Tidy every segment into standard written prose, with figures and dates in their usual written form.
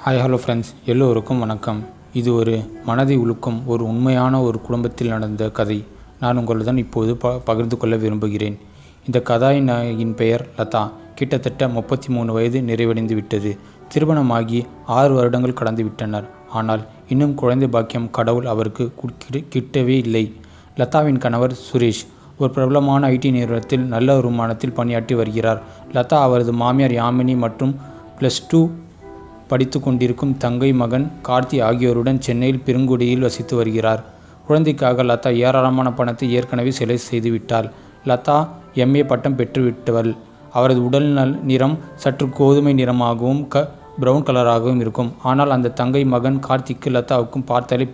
Hi hello friends, எல்லோருக்கும் வணக்கம். இது ஒரு மனதை உலுக்கும் ஒரு உண்மையான ஒரு குடும்பத்தில் நடந்த கதை. நான் உங்களுடன் இப்போது பகிர்ந்து கொள்ள விரும்புகிறேன். இந்த கதாநாயகியின் பெயர் லதா. கிட்டத்தட்ட 33 வயது நிறைவடைந்து விட்டது. திருமணமாகி 6 வருடங்கள் கடந்து விட்டனர். ஆனால் இன்னும் குழந்தை பாக்கியம் கடவுள் அவருக்கு கிட்டவே இல்லை. லதாவின் கணவர் சுரேஷ் ஒரு பிரபலமான ஐடி நிறுவனத்தில் நல்ல வருமானத்தில் பணியாற்றி வருகிறார். லதா அவரது மாமியார் யாமினி மற்றும் +2 படித்து கொண்டிருக்கும் தங்கை மகன் கார்த்தி ஆகியோருடன் சென்னையில் பெருங்குடியில் வசித்து வருகிறார். குழந்தைக்காக லதா ஏராளமான பணத்தை ஏற்கனவே செலவு செய்துவிட்டாள். லதா MA பட்டம் பெற்றுவிட்டவள். அவரது உடல் நிறம் சற்று கோதுமை நிறமாகவும் பிரவுன் கலராகவும் இருக்கும். ஆனால் அந்த தங்கை மகன் கார்த்திக்கு லதாவுக்கும் பார்த்தாலே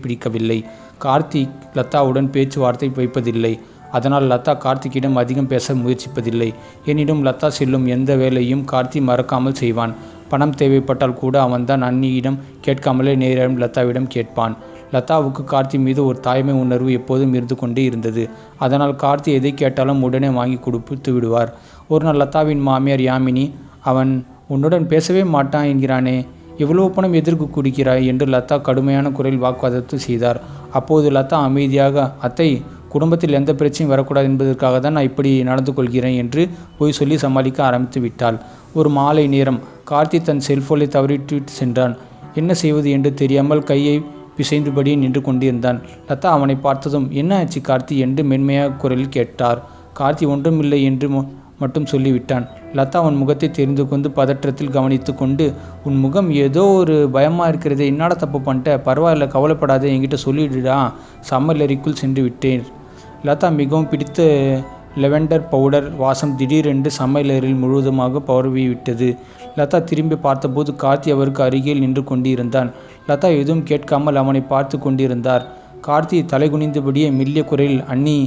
பிடிக்கவில்லை. கார்த்திக் லதாவுடன் பேச்சுவார்த்தை வைப்பதில்லை. அதனால் லதா கார்த்திக்கிடம் அதிகம் பேச முயற்சிப்பதில்லை. எனினும் லதா செல்லும் எந்த வேலையும் கார்த்தி மறக்காமல் செய்வான். பணம் தேவைப்பட்டால் கூட அவன்தான் அண்ணியிடம் கேட்காமலே நேரிடம் லதாவிடம் கேட்பான். லதாவுக்கு கார்த்தி மீது ஒரு தாய்மை உணர்வு எப்போதும் இருந்து கொண்டே இருந்தது. அதனால் கார்த்தி எதை கேட்டாலும் உடனே வாங்கி கொடுத்து விடுவார். ஒரு நாள் லதாவின் மாமியார் யாமினி, அவன் உன்னுடன் பேசவே மாட்டான் என்கிறானே, எவ்வளவு பணம் எதற்கு குடிக்கிறாய் என்று லதா கடுமையான குரலில் வாக்குவாதத்தை செய்தார். அப்போது லதா அமைதியாக, அத்தை, குடும்பத்தில் எந்த பிரச்சனையும் வரக்கூடாது என்பதற்காக தான் நான் இப்படி நடந்து கொள்கிறேன் என்று போய் சொல்லி சமாளிக்க ஆரம்பித்து விட்டாள். ஒரு மாலை நேரம் கார்த்தி தன் செல்போனை தவறிட்டு சென்றான். என்ன செய்வது என்று தெரியாமல் கையை பிசைந்தபடி நின்று கொண்டிருந்தான். லதா அவனை பார்த்ததும், என்ன ஆச்சு கார்த்தி என்று மென்மையாக குரலில் கேட்டார். கார்த்தி ஒன்றுமில்லை என்று மட்டும் சொல்லிவிட்டான். லதா அவன் முகத்தை தெரிந்து கொண்டு பதற்றத்தில் கவனித்து கொண்டு, உன் முகம் ஏதோ ஒரு பயமாக இருக்கிறது, என்னடா தப்பு பண்ணிட்ட, பரவாயில்ல கவலைப்படாத, என்கிட்ட சொல்லிடுடா, சமையலறைக்குள் சென்று விட்டேன். லதா மிகவும் பிடித்த லெவெண்டர் பவுடர் வாசம் திடீரென்று சமையலறையில் முழுவதுமாக பரவிவிட்டது. லதா திரும்பி பார்த்தபோது கார்த்தி அவருக்கு அருகில் நின்று கொண்டிருந்தான். லதா எதுவும் கேட்காமல் அவனை பார்த்து கொண்டிருந்தார். கார்த்தி தலைகுனிந்தபடியே மெல்லிய குரலில், அண்ணி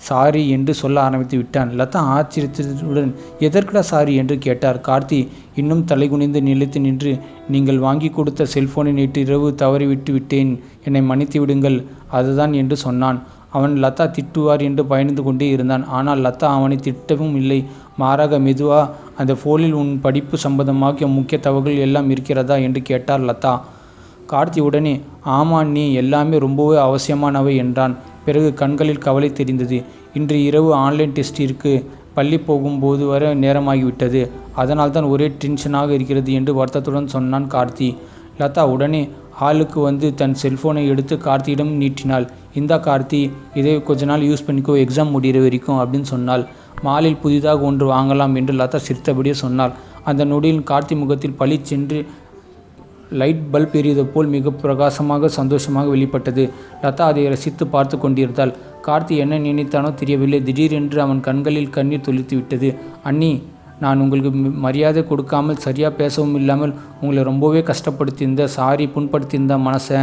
சாரி என்று சொல்ல ஆரம்பித்து விட்டான். லதா ஆச்சரியத்துடன், எதற்கடா சாரி என்று கேட்டார். கார்த்தி இன்னும் தலைகுனிந்து நிலைத்து நின்று, நீங்கள் வாங்கி கொடுத்த செல்போனை நேற்று இரவு தவறிவிட்டு விட்டேன், என்னை மன்னித்து விடுங்கள், அதுதான் என்று சொன்னான். அவன் லதா திட்டுவார் என்று பயந்து கொண்டே இருந்தான். ஆனால் லதா அவனை திட்டவும் இல்லை. மாறாக மெதுவா, அந்த ஃபோனில் உன் படிப்பு சம்பந்தமாக முக்கிய தகவல்கள் எல்லாம் இருக்கிறதா என்று கேட்டார் லதா. கார்த்தி உடனே, ஆமா அண்ணி, எல்லாமே ரொம்பவே அவசியமானவை என்றான். பிறகு கண்களில் கவலை தெரிந்தது. இன்று இரவு ஆன்லைன் டெஸ்டிற்கு பள்ளி போகும்போது வர நேரமாகிவிட்டது. அதனால் தான் ஒரே டென்ஷனாக இருக்கிறது என்று வருத்தத்துடன் சொன்னான் கார்த்தி. லதா உடனே ஹாலுக்கு வந்து தன் செல்போனை எடுத்து கார்த்தியிடம் நீட்டினாள். இந்தா கார்த்தி, இதை கொஞ்ச நாள் யூஸ் பண்ணிக்கோ, எக்ஸாம் முடிகிற வரைக்கும் அப்படின்னு சொன்னாள். மாலில் புதிதாக ஒன்று வாங்கலாம் என்று லதா சிரித்தபடியே சொன்னாள். அந்த நொடியில் கார்த்தி முகத்தில் பளிச்சென்று லைட் பல்ப் எரிவது போல் மிக பிரகாசமாக சந்தோஷமாக வெளிப்பட்டது. லதா அதை ரசித்து பார்த்து கொண்டிருந்தாள். கார்த்தி என்ன நினைத்தானோ தெரியவில்லை. திடீரென்று அவன் கண்களில் கண்ணீர் துளித்து விட்டது. அண்ணி, நான் உங்களுக்கு மரியாதை கொடுக்காமல் சரியாக பேசவும் இல்லாமல் உங்களை ரொம்பவே கஷ்டப்படுத்தியிருந்த, சாரி, புண்படுத்தியிருந்த மனசை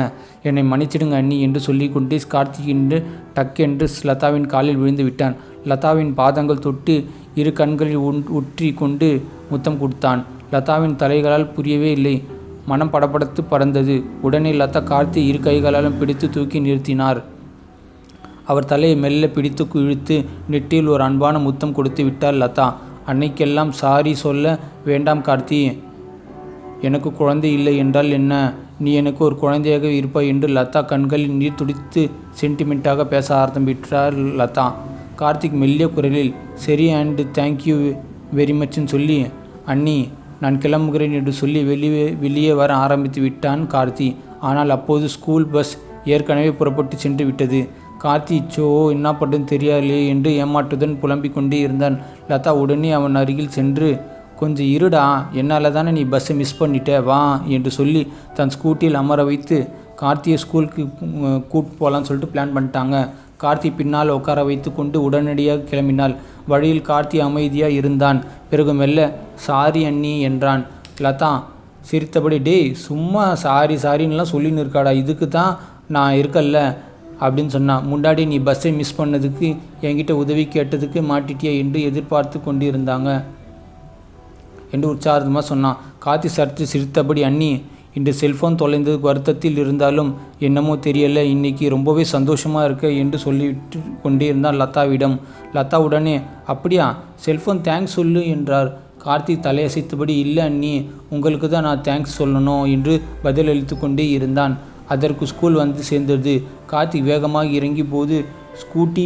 என்னை மன்னிச்சிடுங்க அண்ணி என்று சொல்லிக்கொண்டே கார்த்தி என்று டக்கென்று லதாவின் காலில் விழுந்து விட்டான். லதாவின் பாதங்கள் தொட்டு இரு கண்களில் உற்றி கொண்டு முத்தம் கொடுத்தான். லதாவின் தலைகளால் புரியவே இல்லை. மனம் படபடத்து பறந்தது. உடனே லதா கார்த்தி இரு கைகளாலும் பிடித்து தூக்கி நிறுத்தினார். அவர் தலையை மெல்ல பிடித்து இழுத்து நெற்றியில் ஒரு அன்பான முத்தம் கொடுத்து விட்டார் லதா. அன்னைக்கெல்லாம் சாரி சொல்ல வேண்டாம் கார்த்தி, எனக்கு குழந்தை இல்லை என்றால் என்ன, நீ எனக்கு ஒரு குழந்தையாக இருப்பாய் என்று லதா கண்களில் நீர் துடித்து சென்டிமெண்ட்டாக பேச ஆரம்பித்தார் லதா. கார்த்திக் மெல்லிய குரலில், சரி அண்ட் தேங்க்யூ வெரி மச்னு சொல்லி, அண்ணி நான் கிளம்புகிறேன் என்று சொல்லி வெளியே வர ஆரம்பித்து விட்டான் கார்த்தி. ஆனால் அப்போது ஸ்கூல் பஸ் ஏற்கனவே புறப்பட்டு சென்று விட்டது. கார்த்தி, சோ என்ன பண்ணுன்னு தெரியாதே என்று ஏமாற்றுடன் புலம்பிக் கொண்டே இருந்தான். லதா உடனே அவன் அருகில் சென்று, கொஞ்சம் இருடா, என்னால் தானே நீ பஸ்ஸை மிஸ் பண்ணிட்ட, வா என்று சொல்லி தன் ஸ்கூட்டியில் அமர வைத்து கார்த்தியை ஸ்கூலுக்கு கூட்டு போகலான்னு சொல்லிட்டு பிளான் பண்ணிட்டாங்க. கார்த்தி பின்னால் உட்கார வைத்து கொண்டு உடனடியாக கிளம்பினாள். வழியில் கார்த்தி அமைதியாக இருந்தான். பிறகு மெல்ல, சாரி அண்ணி என்றான். லதா சிரித்தபடி, டேய் சும்மா சாரின்னுலாம் சொல்லின்னு இருக்காடா, இதுக்கு தான் நான் இருக்கல்ல அப்படின்னு சொன்னான். முன்னாடி நீ பஸ்ஸை மிஸ் பண்ணதுக்கு என்கிட்ட உதவி கேட்டதுக்கு மாட்டிட்டியா என்று எதிர்பார்த்து கொண்டு இருந்தாங்க என்று உற்சாகமாக சொன்னான். கார்த்தி சற்று சிரித்தபடி, அண்ணி, இன்று செல்ஃபோன் தொலைந்ததுக்கு வருத்தத்தில் இருந்தாலும் என்னமோ தெரியல, இன்னைக்கு ரொம்பவே சந்தோஷமாக இருக்க என்று சொல்லிவிட்டு கொண்டே இருந்தான் லதாவிடம். லதா உடனே, அப்படியா, செல்ஃபோன் தேங்க்ஸ் சொல்லு என்றார். கார்த்தி தலையசைத்தபடி, இல்லை அண்ணி, உங்களுக்கு தான் நான் தேங்க்ஸ் சொல்லணும் என்று பதிலளித்து கொண்டே இருந்தான். அதற்கு ஸ்கூல் வந்து சேர்ந்தது. கார்த்திக் வேகமாக இறங்கிய போது ஸ்கூட்டி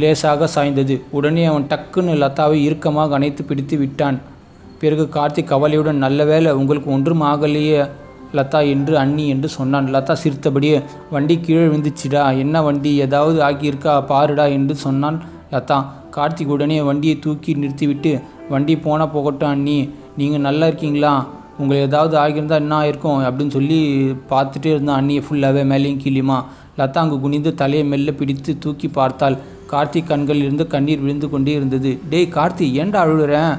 லேசாக சாய்ந்தது. உடனே அவன் டக்குன்னு லதாவை இறுக்கமாக அணைத்து பிடித்து விட்டான். பிறகு கார்த்திக் கவலையுடன், நல்ல வேளை உங்களுக்கு ஒன்றும் ஆகலையே லதா என்று அண்ணி என்று சொன்னான். லதா சிரித்தபடியே, வண்டி கீழே விழுந்துச்சிடா. என்ன வண்டி, ஏதாவது ஆகியிருக்கா பாருடா என்று சொன்னான் லதா. கார்த்திக் உடனே வண்டியை தூக்கி நிறுத்திவிட்டு, வண்டி போனால் போகட்டும் அண்ணி, நீங்கள் நல்லா இருக்கீங்களா, உங்களை ஏதாவது ஆகியிருந்தால் என்ன ஆயிருக்கும் அப்படின்னு சொல்லி பார்த்துட்டே இருந்தான் அண்ணியை ஃபுல்லாகவே மேலேயும் கீழேயுமா. லதா அங்கு குனிந்து தலையை மெல்ல பிடித்து தூக்கி பார்த்தாள். கார்த்திக் கண்களில் இருந்து கண்ணீர் விழுந்து கொண்டே இருந்தது. டேய் கார்த்தி, ஏன்டா அழுகிறேன்?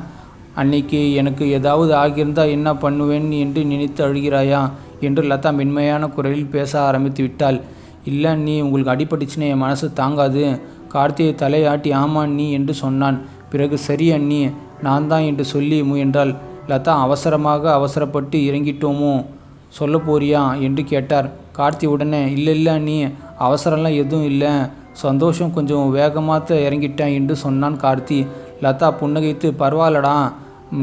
அன்னைக்கு எனக்கு ஏதாவது ஆகியிருந்தால் என்ன பண்ணுவேன் என்று நினைத்து அழுகிறாயா என்று லதா மென்மையான குரலில் பேச ஆரம்பித்து விட்டாள். இல்லை அண்ணி, உங்களுக்கு அடிபட்டுச்சுன்னு என் மனசு தாங்காது. கார்த்தியை தலையாட்டி ஆமா அண்ணி என்று சொன்னான். பிறகு சரி அண்ணி, நான் தான் என்று சொல்லி முயன்றாள். லதா அவசரப்பட்டு இறங்கிட்டோமோ, சொல்ல போறியா என்று கேட்டார். கார்த்தி உடனே, இல்லை அண்ணி, அவசரம்லாம் எதுவும் இல்லை, சந்தோஷம் கொஞ்சம் வேகமாக இறங்கிட்டேன் என்று சொன்னான் கார்த்தி. லதா புன்னகைத்து, பரவாயில்லடா,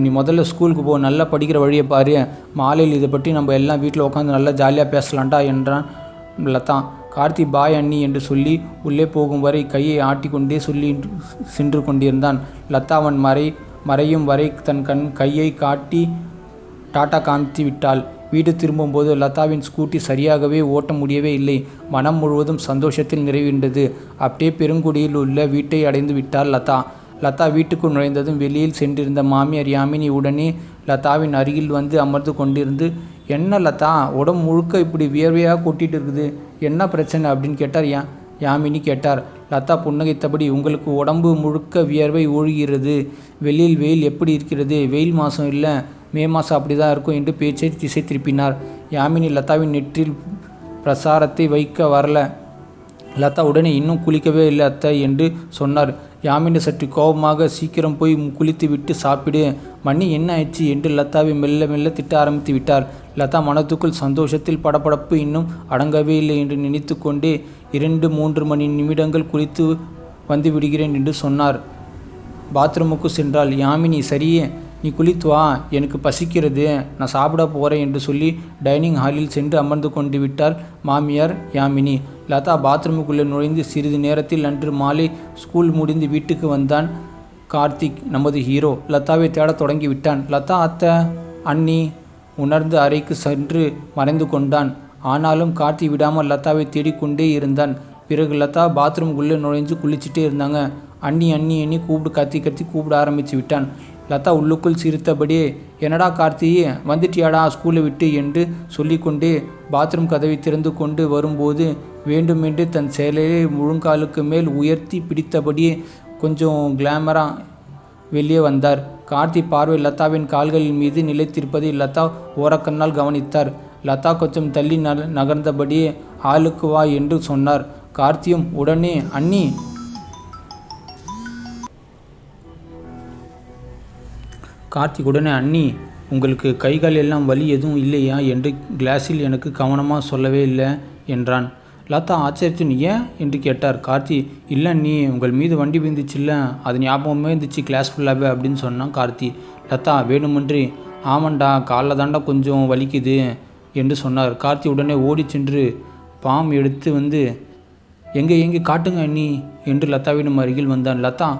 நீ முதல்ல ஸ்கூலுக்கு போ, நல்லா படிக்கிற வழியை பாரு, மாலையில் இதை பற்றி நம்ம எல்லாம் வீட்டில் உட்காந்து நல்லா ஜாலியாக பேசலான்டா என்றான் லதா. கார்த்தி பாய் அண்ணி என்று சொல்லி உள்ளே போகும் வரை கையை ஆட்டிக்கொண்டே சொல்லி சென்று கொண்டிருந்தான். லதா அவன் மறையும் வரை தன் கையை காட்டி டாட்டா காமித்து விட்டாள். வீடு திரும்பும்போது லதாவின் ஸ்கூட்டி சரியாகவே ஓட்ட முடியவே இல்லை. மனம் முழுவதும் சந்தோஷத்தில் நிறைவின்றது. அப்படியே பெருங்குடியில் உள்ள வீட்டை அடைந்து விட்டாள் லதா. லதா வீட்டுக்குள் நுழைந்ததும் வெளியில் சென்றிருந்த மாமியார் யாமினி உடனே லதாவின் அருகில் வந்து அமர்ந்து கொண்டிருந்து, என்ன லதா, உடம்பு முழுக்க இப்படி வியர்வையாக கொட்டிகிட்டு இருக்குது, என்ன பிரச்சனை அப்படின்னு கேட்டார். யாமினி கேட்டார். லதா புன்னகைத்தபடி, உங்களுக்கு உடம்பு முழுக்க வியர்வை ஒழுகிறது, வெளியில் வெயில் எப்படி இருக்கிறது, வெயில் மாதம் இல்லை, மே மாதம் அப்படி தான் இருக்கும் என்று பேச்சை திசை திருப்பினார். யாமினி லதாவின் நெற்றில் பிரசாரத்தை வைக்க வரல. லதா உடனே, இன்னும் குளிக்கவே இல்லை அத்தை என்று சொன்னார். யாமினி சற்று கோபமாக, சீக்கிரம் போய் குளித்து விட்டு சாப்பிடு, மணி என்ன ஆயிடுச்சு என்று லதாவை மெல்ல மெல்ல திட்ட ஆரம்பித்து விட்டார். லதா மனத்துக்குள் சந்தோஷத்தில் படபடப்பு இன்னும் அடங்கவே இல்லை என்று நினைத்து கொண்டே 2-3 மணி நிமிடங்கள் குளித்து வந்து விடுகிறேன் என்று சொன்னார். பாத்ரூமுக்கு சென்றாள். யாமினி, சரியே, நீ குளித்து வா, எனக்கு பசிக்கிறது, நான் சாப்பிட போகிறேன் என்று சொல்லி டைனிங் ஹாலில் சென்று அமர்ந்து கொண்டு விட்டார் மாமியார் யாமினி. லதா பாத்ரூமுக்குள்ளே நுழைந்து சிறிது நேரத்தில் அன்று மாலை ஸ்கூல் முடிந்து வீட்டுக்கு வந்தான் கார்த்திக், நமது ஹீரோ. லதாவை தேடத் தொடங்கி விட்டான். லதா அத்தை, அண்ணி உணர்ந்து அறைக்கு சென்று மறைந்து கொண்டான். ஆனாலும் கார்த்தி விடாமல் லதாவை தேடிக்கொண்டே இருந்தான். பிறகு லதா பாத்ரூமுக்குள்ளே நுழைஞ்சு குளிச்சுட்டே இருந்தாங்க. அண்ணி அண்ணி அண்ணி கத்தி கூப்பிட ஆரம்பித்து விட்டான். லதா உள்ளுக்குள் சிரித்தபடியே, என்னடா கார்த்தி, வந்துட்டியாடா ஸ்கூலை விட்டு என்று சொல்லிக்கொண்டே பாத்ரூம் கதவை திறந்து கொண்டு வரும்போது வேண்டுமென்று தன் சேலையை முழங்காலுக்கு மேல் உயர்த்தி பிடித்தபடியே கொஞ்சம் கிளாமராக வெளியே வந்தார். கார்த்தி பார்வை லதாவின் கால்களின் மீது நிலைத்திருப்பதை லதா ஓரக்கண்ணால் கவனித்தார். லதா கொஞ்சம் தள்ளி நகர்ந்தபடியே, ஆளுக்கு வா என்று சொன்னார். கார்த்தியும் உடனே, அண்ணி. கார்த்திக் உடனே, அண்ணி, உங்களுக்கு கைகால் எல்லாம் வலி எதுவும் இல்லையா என்று கிளாஸில் எனக்கு கவனமாக சொல்லவே இல்லை என்றான். லதா ஆச்சரியத்தின், ஏன் என்று கேட்டார். கார்த்தி, இல்லை அண்ணி, உங்கள் மீது வண்டி விழுந்துச்சுல்ல, அது ஞாபகமே இருந்துச்சு கிளாஸ் ஃபுல்லாகவே அப்படின்னு சொன்னான் கார்த்தி. லதா வேணுமென்றி, ஆமாண்டா, காலில் தாண்டா கொஞ்சம் வலிக்குது என்று சொன்னார். கார்த்தி உடனே ஓடி சென்று பாம் எடுத்து வந்து, எங்கே காட்டுங்க அண்ணி என்று லதாவின் அருகில் வந்தான். லதா,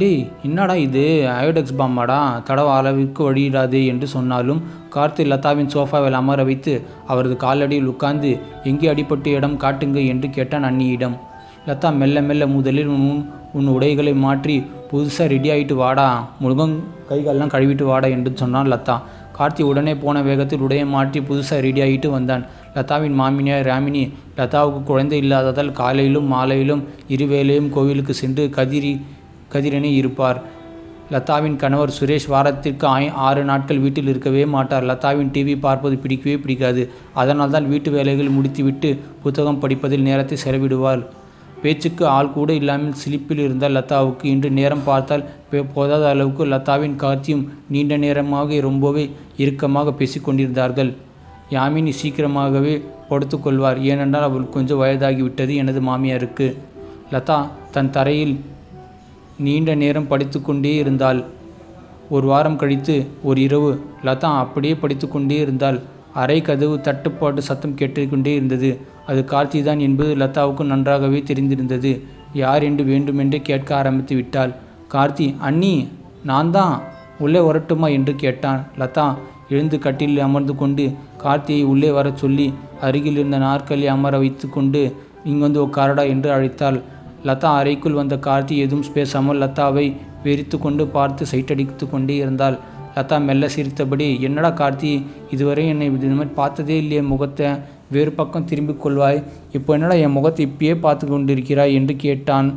டேய் என்னடா இது, அயோடெக்ஸ் பாமாடா, தடவ அளவிற்கு வழியிடாது என்று சொன்னாலும் கார்த்தி லதாவின் சோஃபாவில் அமர வைத்து அவரது காலடியில் உட்கார்ந்து, எங்கே அடிப்பட்ட இடம் காட்டுங்க என்று கேட்டான் அண்ணியிடம். லதா மெல்ல மெல்ல, முதலில் உன் உடைகளை மாற்றி புதுசாக ரெடி ஆகிட்டு வாடா, முழுகம் கைகாலெலாம் கழுவிட்டு வாடா என்று சொன்னான் லதா. கார்த்தி உடனே போன வேகத்தில் உடையை மாற்றி புதுசாக ரெடி ஆகிட்டு வந்தான். லதாவின் மாமியார் ராமினி லதாவுக்கு குழந்தை இல்லாததால் காலையிலும் மாலையிலும் இருவேளையும் கோவிலுக்கு சென்று கதிரனே இருப்பார். லதாவின் கணவர் சுரேஷ் வாரத்திற்கு 6 நாட்கள் வீட்டில் இருக்கவே மாட்டார். லதாவின் டிவி பார்ப்பது பிடிக்கவே பிடிக்காது. அதனால் தான் வீட்டு வேலைகள் முடித்துவிட்டு புத்தகம் படிப்பதில் நேரத்தை செலவிடுவார். பேச்சுக்கு ஆள் கூட இல்லாமல் சிலிப்பில் இருந்தால் லதாவுக்கு. இன்று நேரம் பார்த்தால் போதாத அளவுக்கு லதாவின் காட்சியும் நீண்ட நேரமாக ரொம்பவே இறுக்கமாக பேசிக்கொண்டிருந்தார்கள். யாமினி சீக்கிரமாகவே படுத்துக்கொள்வார், ஏனென்றால் அவள் கொஞ்சம் வயதாகிவிட்டது எனது மாமியாருக்கு. லதா தன் தரையில் நீண்ட நேரம் படித்து கொண்டே இருந்தாள். ஒரு வாரம் கழித்து ஒரு இரவு லதா அப்படியே படித்து கொண்டே இருந்தாள். அறை கதவு தட்டுப்பாட்டு சத்தம் கேட்டுக்கொண்டே இருந்தது. அது கார்த்தி தான் என்பது லதாவுக்கு நன்றாகவே தெரிந்திருந்தது. யார் என்று வேண்டுமென்றே கேட்க ஆரம்பித்து விட்டாள். கார்த்தி, அண்ணி, நான் தான், உள்ளே வரட்டுமா என்று கேட்டான். லதா எழுந்து கட்டிலில் அமர்ந்து கொண்டு கார்த்தியை உள்ளே வரச் சொல்லி அருகில் இருந்த நாற்காலி அமர வைத்து கொண்டு இங்கு வந்து உட்காரடா என்று அழைத்தாள். லதா அறைக்குள் வந்த கார்த்தி எதுவும் பேசாமல் லதாவை வெறித்து கொண்டு பார்த்து சைட்டடித்து கொண்டே இருந்தாள். லதா மெல்ல சிரித்தபடி, என்னடா கார்த்தி, இதுவரை என்னை இது மாதிரி பார்த்ததே இல்லையே, முகத்தை வேறு பக்கம் திரும்பிக் கொள்வாய், இப்போ என்னடா என் முகத்தை இப்பயே பார்த்து கொண்டிருக்கிறாய் என்று கேட்டான்.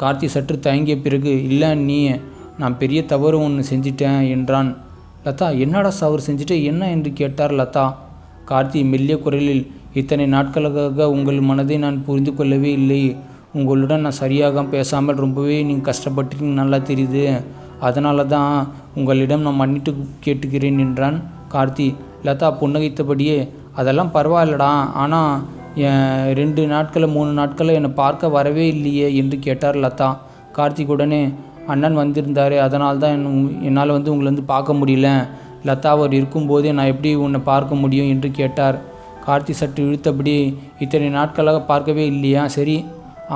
கார்த்தி சற்று தயங்கிய பிறகு, இல்லை நீ, நான் பெரிய தவறு ஒன்று செஞ்சிட்டேன் என்றான். லதா, என்னடா தவறு செஞ்சுட்டு என்ன என்று கேட்டார் லதா. கார்த்தி மெல்லிய குரலில், இத்தனை நாட்களாக உங்கள் மனதை நான் புரிந்து கொள்ளவே இல்லை. உங்களுடன் நான் சரியாக பேசாமல் ரொம்பவே நீங்கள் கஷ்டப்பட்டு நல்லா தெரியுது. அதனால தான் உங்களிடம் நான் மன்னிட்டு கேட்டுக்கிறேன் என்றான் கார்த்தி. லதா புன்னகைத்தபடியே, அதெல்லாம் பரவாயில்லடா, ஆனால் 2 நாட்கள் 3 நாட்கள் என்னை பார்க்க வரவே இல்லையே என்று கேட்டார் லதா. கார்த்திக் உடனே, அண்ணன் வந்திருந்தார், அதனால தான் என்னால் உங்களை பார்க்க முடியல. லதா அவர் இருக்கும்போதே நான் எப்படி உன்னை பார்க்க முடியும் என்று கேட்டார். கார்த்தி சற்று இழுத்தபடி, இத்தனை நாட்களாக பார்க்கவே இல்லையா? சரி,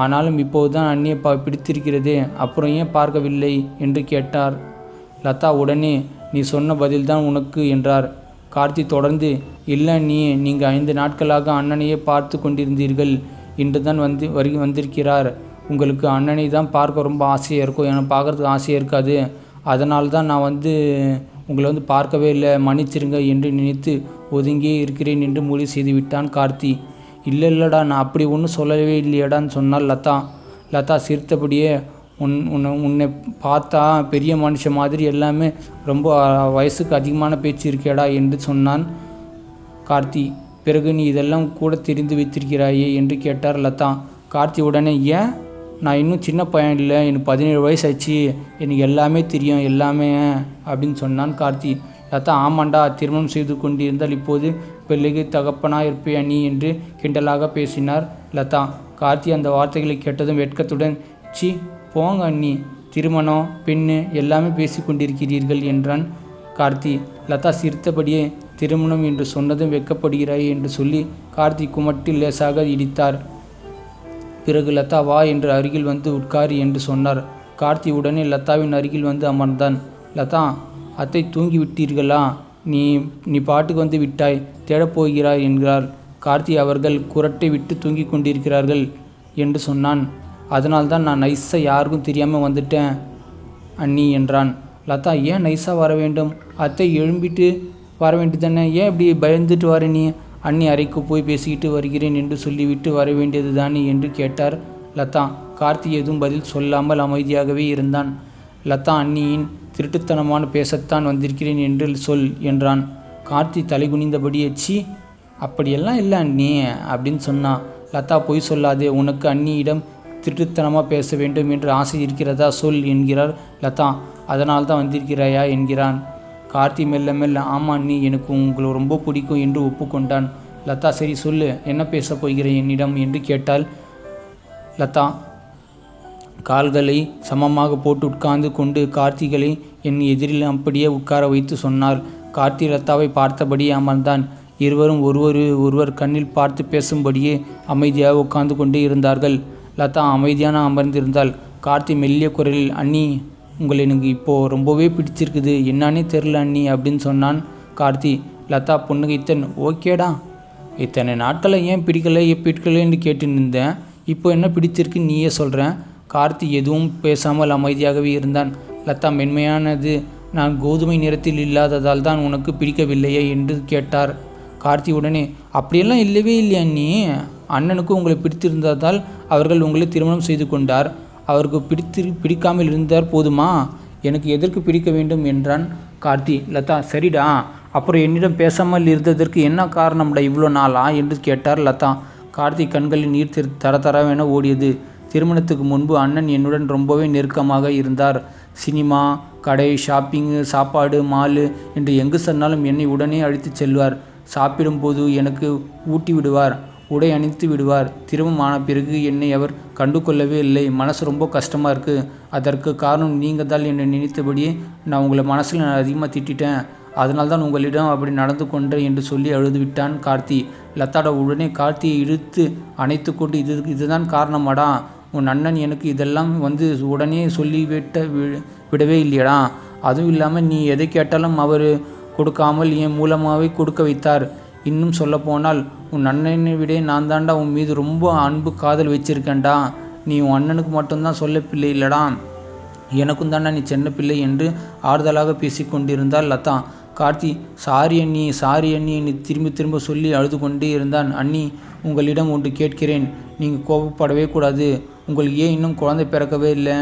ஆனாலும் இப்போது தான் அண்ணியை பிடித்திருக்கிறது, அப்புறம் ஏன் பார்க்கவில்லை என்று கேட்டார். லதா உடனே, நீ சொன்ன பதில்தான் உனக்கு என்றார். கார்த்தி தொடர்ந்து, இல்லை நீங்கள் 5 நாட்களாக அண்ணனையே பார்த்து கொண்டிருந்தீர்கள், இன்று தான் வந்திருக்கிறார். உங்களுக்கு அண்ணனை தான் பார்க்க ரொம்ப ஆசையாக இருக்கும், எனக்கு பார்க்குறதுக்கு ஆசையாக இருக்காது. அதனால தான் நான் உங்களை பார்க்கவே இல்லை, மன்னிச்சிருங்க என்று நினைத்து ஒதுங்கியே இருக்கிறேன் என்று முடிவு செய்து விட்டான் கார்த்தி. இல்லைடா, நான் அப்படி ஒன்றும் சொல்லவே இல்லையடான்னு சொன்னால் லதா. லதா சிரித்தபடியே, உன்னை பார்த்தா பெரிய மனுஷன் மாதிரி எல்லாமே ரொம்ப வயசுக்கு அதிகமான பேச்சு இருக்கேடா என்று சொன்னான் கார்த்தி. பிறகு நீ இதெல்லாம் கூட தெரிந்து வைத்திருக்கிறாயே என்று கேட்டார் லதா. கார்த்தி உடனே, ஏன், நான் இன்னும் சின்ன பையன் இல்லை, எனக்கு 17 வயசு ஆச்சு, எனக்கு எல்லாமே தெரியும் எல்லாமே அப்படின்னு சொன்னான் கார்த்தி. லதா, ஆமாண்டா, திருமணம் செய்து கொண்டிருந்தால் இப்போது பிள்ளைக்கு தகப்பனா இருப்பையா நீ என்று கிண்டலாக பேசினார் லதா. கார்த்தி அந்த வார்த்தைகளை கேட்டதும் வெட்கத்துடன், சி போங்க அண்ணி, திருமணம் பெண்ணு எல்லாமே பேசி கொண்டிருக்கிறீர்கள் என்றான் கார்த்தி. லதா சிரித்தபடியே, திருமணம் என்று சொன்னதும் வெட்கப்படுகிறாய் என்று சொல்லி கார்த்தி குமட்டில் லேசாக இடித்தார். பிறகு லதா, வா என்று அருகில் வந்து உட்காரு என்று சொன்னார். கார்த்தி உடனே லதாவின் அருகில் வந்து அமர்ந்தான். லதா, அத்தை தூங்கி விட்டீர்களா? நீ பாட்டுக்கு விட்டாய், தேடப்போகிறாய் என்கிறார் கார்த்தி. அவர்கள் குரட்டை விட்டு தூங்கி கொண்டிருக்கிறார்கள் என்று சொன்னான். அதனால்தான் நான் நைஸாக யாருக்கும் தெரியாமல் வந்துட்டேன் அண்ணி என்றான். லதா, ஏன் நைஸாக வர வேண்டும்? அத்தை எழும்பிட்டு வர வேண்டியதானே, ஏன் இப்படி பயந்துட்டு வர நீ? அண்ணி அறைக்கு போய் பேசிக்கிட்டு வருகிறேன் என்று சொல்லிவிட்டு வர வேண்டியது தானே என்று கேட்டார் லதா. கார்த்தி எதுவும் பதில் சொல்லாமல் அமைதியாகவே இருந்தான். லதா அண்ணியின் திருட்டுத்தனமான பேசத்தான் வந்திருக்கிறேன் என்று சொல் என்றான். கார்த்தி தலைகுனிந்தபடியே, சி அப்படியெல்லாம் இல்லை அண்ணி அப்படின்னு சொன்னான். லதா, பொய் சொல்லாதே, உனக்கு அண்ணியிடம் திருட்டுத்தனமாக பேச வேண்டும் என்று ஆசை இருக்கிறதா, சொல் என்கிறார் லதா. அதனால் தான் வந்திருக்கிறாயா என்கிறான் கார்த்தி மெல்ல மெல்ல. ஆமாம் அண்ணி, எனக்கு உங்களை ரொம்ப பிடிக்கும் என்று ஒப்புக்கொண்டான். லதா, சரி சொல்லு, என்ன பேச போகிறேன் என்னிடம் என்று கேட்டாள் லதா. கால்களை சமமாக போட்டு உட்கார்ந்து கொண்டு கார்த்திகளை என் எதிரில் அப்படியே உட்கார வைத்து சொன்னார். கார்த்தி லதாவை பார்த்தபடியே அமர்ந்தான். இருவரும் ஒருவர் கண்ணில் பார்த்து பேசும்படியே அமைதியாக உட்கார்ந்து கொண்டே இருந்தார்கள். லதா அமைதியான அமர்ந்திருந்தாள். கார்த்தி மெல்லிய குரலில், அண்ணி, உங்களை எனக்கு இப்போது ரொம்பவே பிடிச்சிருக்குது, என்னானே தெரில அண்ணி அப்படின்னு சொன்னான் கார்த்தி. லதா புன்னகைத்தன், ஓகேடா, இத்தனை நாட்களை ஏன் பிடிக்கலை என்று கேட்டு நின்றேன், இப்போ என்ன பிடிச்சிருக்கு நீயே சொல்கிறேன். கார்த்தி எதுவும் பேசாமல் அமைதியாகவே இருந்தான். லதா மென்மையானது, நான் கோதுமை நிறத்தில் இல்லாததால் தான் உனக்கு பிடிக்கவில்லையே என்று கேட்டார். கார்த்தி உடனே, அப்படியெல்லாம் இல்லவே இல்லையா அண்ணி, அண்ணனுக்கு உங்களை பிடித்திருந்ததால் அவர்கள் உங்களை திருமணம் செய்து கொண்டார், அவருக்கு பிடிக்காமல் இருந்தார் போதுமா, எனக்கு எதற்கு பிடிக்க வேண்டும் என்றான் கார்த்தி. லதா, சரிடா, அப்புறம் என்னிடம் பேசாமல் இருந்ததற்கு என்ன காரணம்டா இவ்வளோ நாளா என்று கேட்டார் லதா. கார்த்தி கண்களில் நீர் தரதரவென ஓடியது. திருமணத்துக்கு முன்பு அண்ணன் என்னுடன் ரொம்பவே நெருக்கமாக இருந்தார். சினிமா, கடை, ஷாப்பிங்கு, சாப்பாடு, மாலு என்று எங்கு சொன்னாலும் என்னை உடனே அழைத்து செல்வார். சாப்பிடும்போது எனக்கு ஊட்டி விடுவார். உடை அணிந்து விடுவார். திருமணம் ஆன பிறகு என்னை அவர் கண்டு கொள்ளவே இல்லை. மனசு ரொம்ப கஷ்டமாக இருக்குது. அதற்கு காரணம் நீங்கள் தான். என்னை நினைத்தபடியே நான் உங்களை மனசில் அதிகமாக திட்டிட்டேன். அதனால் தான் உங்களிடம் அப்படி நடந்து கொண்டேன் என்று சொல்லி அழுது விட்டான் கார்த்தி. லதாட உடனே கார்த்தியை இழுத்து அணைத்து கொண்டு, இதுதான் காரணமாடா? உன் அண்ணன் எனக்கு இதெல்லாம் உடனே சொல்லி விடவே இல்லையடா. அதுவும் இல்லாமல் நீ எதை கேட்டாலும் அவர் கொடுக்காமல் என் மூலமாகவே கொடுக்க வைத்தார். இன்னும் சொல்லப்போனால் உன் அண்ணனை விட நான் தாண்டா உன் மீது ரொம்ப அன்பு காதல் வச்சிருக்கேன்டா. நீ உன் அண்ணனுக்கு மட்டும்தான் சொல்ல பிள்ளை இல்லடா, எனக்கும் தாண்டா நீ சின்ன பிள்ளை என்று ஆறுதலாக பேசி கொண்டிருந்தாள் லதா. கார்த்தி சாரி அண்ணி என்று திரும்ப திரும்ப சொல்லி அழுது கொண்டே இருந்தான். அண்ணி, உங்களிடம் ஒன்று கேட்கிறேன். நீங்கள் கோபப்படவே கூடாது. உங்களுக்கு ஏன் இன்னும் குழந்தை பிறக்கவே இல்லை?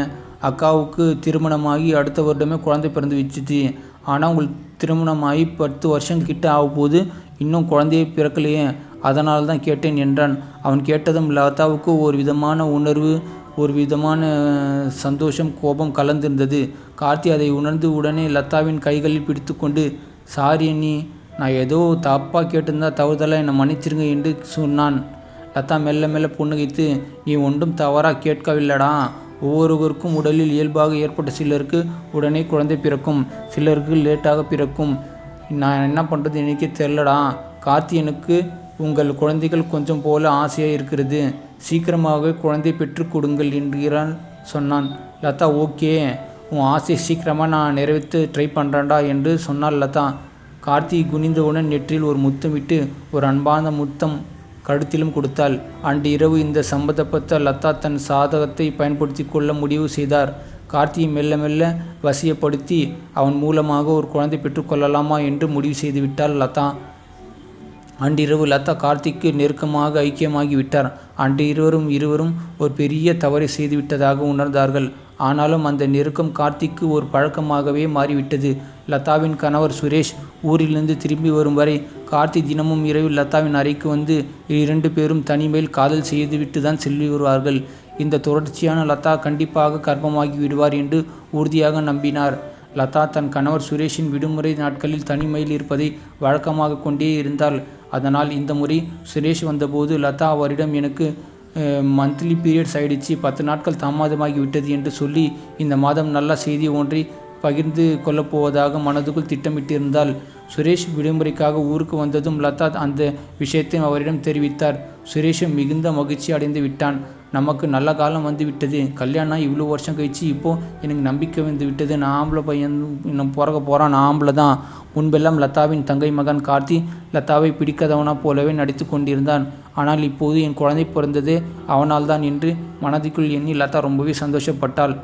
அக்காவுக்கு திருமணமாகி அடுத்த வருடமே குழந்தை பிறந்து வச்சுச்சு. ஆனால் உங்களுக்கு திருமணமாகி 10 வருஷம் கிட்ட ஆகும்போது இன்னும் குழந்தையை பிறக்கலையே, அதனால தான் கேட்டேன் என்றான். அவன் கேட்டதும் லதாவுக்கு ஒரு விதமான உணர்வு, ஒரு விதமான சந்தோஷம், கோபம் கலந்திருந்தது. கார்த்தி அதை உணர்ந்து உடனே லதாவின் கைகளில் பிடித்து கொண்டு, சாரி அண்ணி, நான் ஏதோ தப்பாக கேட்டிருந்தா தவறுதலாக என்னை மன்னிச்சிருங்க என்று சொன்னான். லதா மெல்ல மெல்ல புன்னகைத்து, நீ ஒன்றும் தவறாக கேட்கவில்லடா. ஒவ்வொருவருக்கும் உடலில் இயல்பாக ஏற்பட்ட சிலருக்கு உடனே குழந்தை பிறக்கும், சிலருக்கு லேட்டாக பிறக்கும். நான் என்ன பண்ணுறது எனக்கே தெரிலடா. கார்த்தி, எனக்கு உங்கள் குழந்தைகள் கொஞ்சம் போல ஆசையாக இருக்கிறது. சீக்கிரமாகவே குழந்தை பெற்று கொடுங்கள் என்கிறான் சொன்னான். லதா, ஓகே, உன் ஆசையை சீக்கிரமாக நான் நிறைவேற்ற ட்ரை பண்ணுறேன்டா என்று சொன்னாள் லதா. கார்த்தி குனிந்தவுடன் நெற்றியில் ஒரு முத்தமிட்டு ஒரு அன்பான முத்தம் கழுத்திலும் கொடுத்தாள். அன்று இரவு இந்த சம்பந்தப்பட்ட லதா தன் சாதகத்தை பயன்படுத்தி கொள்ள முடிவு செய்தார். கார்த்தியை மெல்ல மெல்ல வசியப்படுத்தி அவன் மூலமாக ஒரு குழந்தை பெற்றுக்கொள்ளலாமா என்று முடிவு செய்துவிட்டாள் லதா. அன்றிரவு லதா கார்த்திக்கு நெருக்கமாக ஐக்கியமாகி விட்டார். அன்று இருவரும் ஒரு பெரிய தவறை செய்துவிட்டதாக உணர்ந்தார்கள். ஆனாலும் அந்த நெருக்கம் கார்த்திக்கு ஒரு பழக்கமாகவே மாறிவிட்டது. லதாவின் கணவர் சுரேஷ் ஊரிலிருந்து திரும்பி வரும் வரை கார்த்தி தினமும் இரவில் லதாவின் அறைக்கு 2 பேரும் தனிமையில் காதல் செய்துவிட்டு தான் செல்வி வருவார்கள். இந்த தொடர்ச்சியான லதா கண்டிப்பாக கர்ப்பமாகி விடுவார் என்று உறுதியாக நம்பினார். லதா தன் கணவர் சுரேஷின் விடுமுறை நாட்களில் தனிமையில் இருப்பதை வழக்கமாக கொண்டே இருந்தாள். அதனால் இந்த முறை சுரேஷ் வந்தபோது லதா அவரிடம், எனக்கு மந்த்லி பீரியட்ஸ் ஆயிடுச்சு, 10 நாட்கள் தாமதமாகி விட்டது என்று சொல்லி இந்த மாதம் நல்ல செய்தி ஒன்றை பகிர்ந்து கொள்ளப்போவதாக மனதுக்குள் திட்டமிட்டிருந்தாள். சுரேஷ் விடுமுறைக்காக ஊருக்கு வந்ததும் லதா அந்த விஷயத்தை அவரிடம் தெரிவித்தார். சுரேஷும் மிகுந்த மகிழ்ச்சி அடைந்து விட்டான். நமக்கு நல்ல காலம் வந்து விட்டது. கல்யாணம் இவ்வளோ வருஷம் கழிச்சு இப்போது எனக்கு நம்பிக்கை வந்து விட்டது. நான் ஆம்பளை பையன் இன்னும் பிறக்க போகிறான், நான் ஆம்பளை தான். முன்பெல்லாம் லதாவின் தங்கை மகன் கார்த்தி லதாவை பிடிக்காதவனா போலவே நடித்து கொண்டிருந்தான். ஆனால் இப்போது என் குழந்தை பிறந்ததே அவனால் தான் என்று மனதிற்குள் எண்ணி லதா ரொம்பவே சந்தோஷப்பட்டாள்.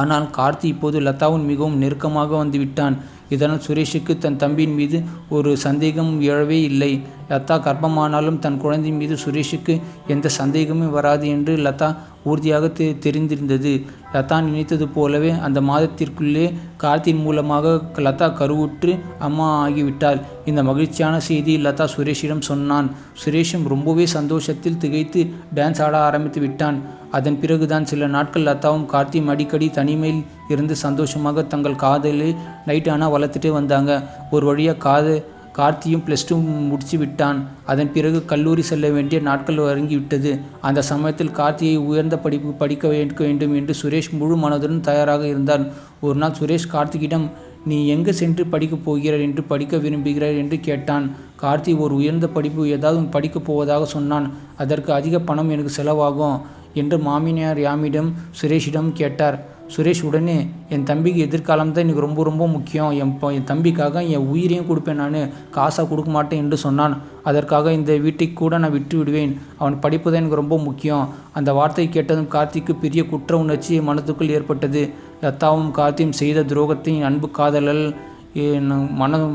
ஆனால் கார்த்தி இப்போது லதாவுடன் மிகவும் நெருக்கமாக வந்துவிட்டான். இதனால் சுரேஷுக்கு தன் தம்பியின் மீது ஒரு சந்தேகம் எழவே இல்லை. லதா கர்ப்பமானாலும் தன் குழந்தை மீது சுரேஷுக்கு எந்த சந்தேகமும் வராது என்று லதா உறுதியாக தெரிந்திருந்தது. லதா நினைத்தது போலவே அந்த மாதத்திற்குள்ளே கார்த்தியின் மூலமாக லதா கருவுற்று அம்மா ஆகிவிட்டாள். இந்த மகிழ்ச்சியான செய்தியை லதா சுரேஷிடம் சொன்னான். சுரேஷும் ரொம்பவே சந்தோஷத்தில் திகைத்து டான்ஸ் ஆட ஆரம்பித்து விட்டான். அதன் பிறகுதான் சில நாட்கள் லதாவும் கார்த்தியும் அடிக்கடி தனிமையில் இருந்து சந்தோஷமாக தங்கள் காதலை நைட் ஆனால் வளர்த்துட்டே வந்தாங்க. ஒரு வழியாக கார்த்தியும் +2 முடிச்சு விட்டான். அதன் பிறகு கல்லூரி செல்ல வேண்டிய நாட்கள் நெருங்கிவிட்டது. அந்த சமயத்தில் கார்த்தியை உயர்ந்த படிப்பு படிக்க வேண்டும் என்று சுரேஷ் முழு மனதுடன் தயாராக இருந்தான். ஒரு நாள் சுரேஷ் கார்த்திகிடம், நீ எங்கே சென்று படிக்கப் போகிறாய் என்று படிக்க விரும்புகிறாய் என்று கேட்டான். கார்த்தி ஒரு உயர்ந்த படிப்பு ஏதாவது படிக்கப் போவதாக சொன்னான். அதற்கு அதிக பணம் எனக்கு செலவாகும் என்று மாமியார் யாமிடம் சுரேஷிடம் கேட்டார். சுரேஷ் உடனே, என் தம்பிக்கு எதிர்காலம் தான் எனக்கு ரொம்ப ரொம்ப முக்கியம். என் தம்பிக்காக என் உயிரையும் கொடுப்பேன், நான் காசாக கொடுக்க மாட்டேன் என்று சொன்னான். அதற்காக இந்த வீட்டை கூட நான் விட்டு விடுவேன். அவன் படிப்பு தான் எனக்கு ரொம்ப முக்கியம். அந்த வார்த்தை கேட்டதும் கார்த்திக்கு பெரிய குற்ற உணர்ச்சி மனதுக்குள் ஏற்பட்டது. லதாவும் கார்த்தியும் செய்த துரோகத்தை அன்பு காதலல்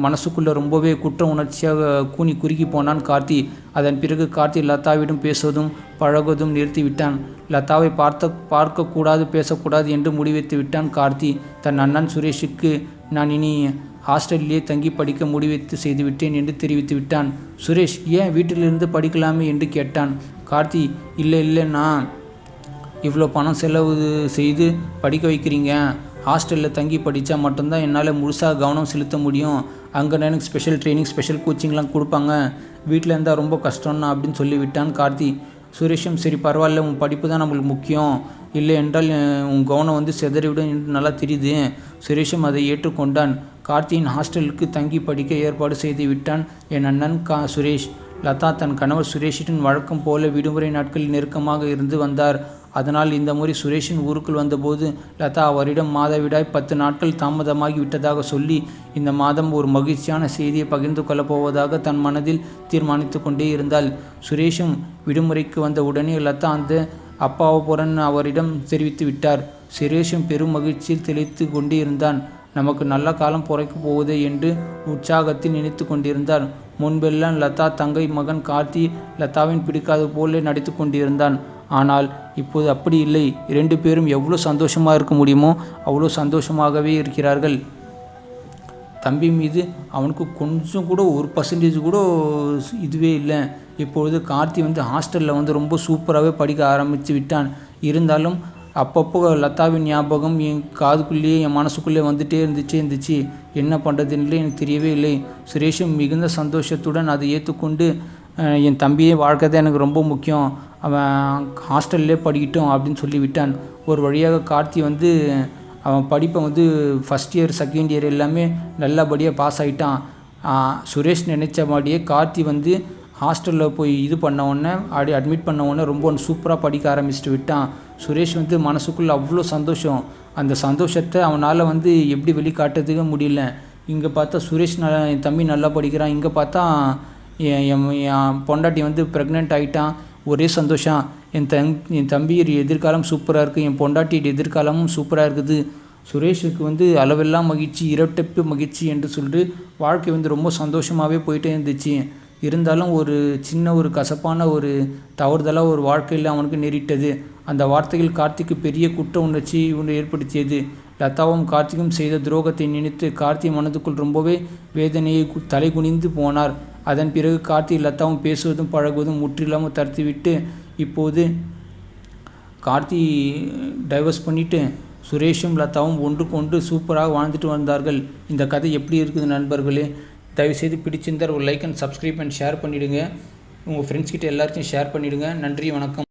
மனசுக்குள்ளே ரொம்பவே குற்ற உணர்ச்சியாக குறுக்கி போனான் கார்த்தி. அதன் பிறகு கார்த்தி லதாவிடம் பேசுவதும் பழகுவதும் நிறுத்திவிட்டான். லதாவை பார்க்கக்கூடாது, பேசக்கூடாது என்று முடிவெடுத்து விட்டான் கார்த்தி. தன் அண்ணன் சுரேஷுக்கு, நான் இனி ஹாஸ்டல்லையே தங்கி படிக்க முடிவு செய்துவிட்டேன் என்று தெரிவித்து விட்டான். சுரேஷ், ஏன் வீட்டிலிருந்து படிக்கலாமே என்று கேட்டான். கார்த்தி, இல்லைண்ணா, இவ்வளோ பணம் செலவு செய்து படிக்க வைக்கிறீங்க, ஹாஸ்டலில் தங்கி படித்தா மட்டும்தான் என்னால் முழுசாக கவனம் செலுத்த முடியும். அங்கே எனக்கு ஸ்பெஷல் ட்ரைனிங் ஸ்பெஷல் கோச்சிங்லாம் கொடுப்பாங்க. வீட்டில் இருந்தால் ரொம்ப கஷ்டம்னா அப்படின்னு சொல்லிவிட்டான் கார்த்தி. சுரேஷும் சரி பரவாயில்ல, உன் படிப்பு தான் நம்மளுக்கு முக்கியம், இல்லை என்றால் உன் கவனம் சிதறிவிடும் என்று நல்லா தெரியுது. சுரேஷும் அதை ஏற்றுக்கொண்டான். கார்த்தியின் ஹாஸ்டலுக்கு தங்கி படிக்க ஏற்பாடு செய்து விட்டான் என் அண்ணன் சுரேஷ். லதா தன் கணவர் சுரேஷின் வழக்கம் போல விடுமுறை நாட்களில் நெருக்கமாக இருந்து வந்தார். அதனால் இந்த முறை சுரேஷின் ஊருக்குள் வந்தபோது லதா அவரிடம் மாதவிடாய் 10 நாட்கள் தாமதமாகி விட்டதாக சொல்லி இந்த மாதம் ஒரு மகிழ்ச்சியான செய்தியை பகிர்ந்து கொள்ளப் போவதாக தன் மனதில் தீர்மானித்து கொண்டே இருந்தாள். சுரேஷும் விடுமுறைக்கு வந்த உடனே லதா அந்த அப்பாவுடன் அவரிடம் தெரிவித்து விட்டார். சுரேஷும் பெரும் மகிழ்ச்சியில் திளைத்து கொண்டே இருந்தான். நமக்கு நல்ல காலம் பிறக்கப் போவதே என்று உற்சாகத்தில் நினைத்து கொண்டிருந்தார். முன்பெல்லாம் லதா தங்கை மகன் கார்த்தி லதாவின் பிடிக்காது போல நடித்து கொண்டிருந்தான். ஆனால் இப்போது அப்படி இல்லை. 2 பேரும் எவ்வளோ சந்தோஷமாக இருக்க முடியுமோ அவ்வளோ சந்தோஷமாகவே இருக்கிறார்கள். தம்பி மீது அவனுக்கு கொஞ்சம் கூட 1% கூட இதுவே இல்லை. இப்பொழுது கார்த்தி ஹாஸ்டலில் ரொம்ப சூப்பராகவே படிக்க ஆரம்பித்து விட்டான். இருந்தாலும் அப்பப்போ லதாவின் ஞாபகம் என் காதுக்குள்ளேயே என் மனசுக்குள்ளே வந்துட்டே இருந்துச்சு. என்ன பண்ணுறதுன்னு எனக்கு தெரியவே இல்லை. சுரேஷும் மிகுந்த சந்தோஷத்துடன் அதை ஏற்றுக்கொண்டு என் தம்பியே வாழ்க்கை தான் எனக்கு ரொம்ப முக்கியம், அவன் ஹாஸ்டல்லே படிக்கட்டும் அப்படின்னு சொல்லிவிட்டான். ஒரு வழியாக கார்த்தி அவன் படிப்பை ஃபஸ்ட் இயர் செகண்ட் இயர் எல்லாமே நல்லபடியாக பாஸ் ஆகிட்டான். சுரேஷ் நினச்சபடியே கார்த்தி ஹாஸ்டலில் போய் இது பண்ண உடனே அட்மிட் பண்ண உடனே ரொம்ப சூப்பராக படிக்க ஆரம்பிச்சுட்டு விட்டான். சுரேஷ் மனசுக்குள்ளே அவ்வளோ சந்தோஷம். அந்த சந்தோஷத்தை அவனால் எப்படி வெளிக்காட்டுறதுக்கு முடியல. இங்கே பார்த்தா சுரேஷ் என் தம்பி நல்லா படிக்கிறான், இங்கே பார்த்தா என் பொண்டாட்டி ப்ரெக்னென்ட் ஆகிட்டான். ஒரே சந்தோஷம். என் தம்பி எதிர்காலம் சூப்பராக இருக்குது, என் பொண்டாட்டியோட எதிர்காலமும் சூப்பராக இருக்குது. சுரேஷுக்கு அளவெல்லாம் மகிழ்ச்சி, இரட்டிப்பு மகிழ்ச்சி என்று சொல்லிட்டு வாழ்க்கை ரொம்ப சந்தோஷமாகவே போயிட்டே இருந்துச்சு. இருந்தாலும் ஒரு சின்ன ஒரு கசப்பான ஒரு தவறுதலாக ஒரு வாழ்க்கையில் அவனுக்கு நேரிட்டது. அந்த வார்த்தைகள் கார்த்திக்கு பெரிய குற்ற உணர்ச்சி ஏற்படுத்தியது. லதாவும் கார்த்திக்கும் செய்த துரோகத்தை நினைத்து கார்த்தி மனதுக்குள் ரொம்பவே வேதனையை தலை குனிந்து போனார். அதன் பிறகு கார்த்தி லதாவும் பேசுவதும் பழகுவதும் முற்றில்லாமல் தடுத்துவிட்டு இப்போது கார்த்தி டைவர்ஸ் பண்ணிவிட்டு சுரேஷும் லதாவும் ஒன்றுக்கு ஒன்று சூப்பராக வாழ்ந்துட்டு வந்தார்கள். இந்த கதை எப்படி இருக்குது நண்பர்களே? தயவுசெய்து பிடிச்சிருந்தால் ஒரு like and subscribe and share பண்ணிவிடுங்க. உங்கள் ஃப்ரெண்ட்ஸ்கிட்ட எல்லாருக்கும் ஷேர் பண்ணிவிடுங்க. நன்றி, வணக்கம்.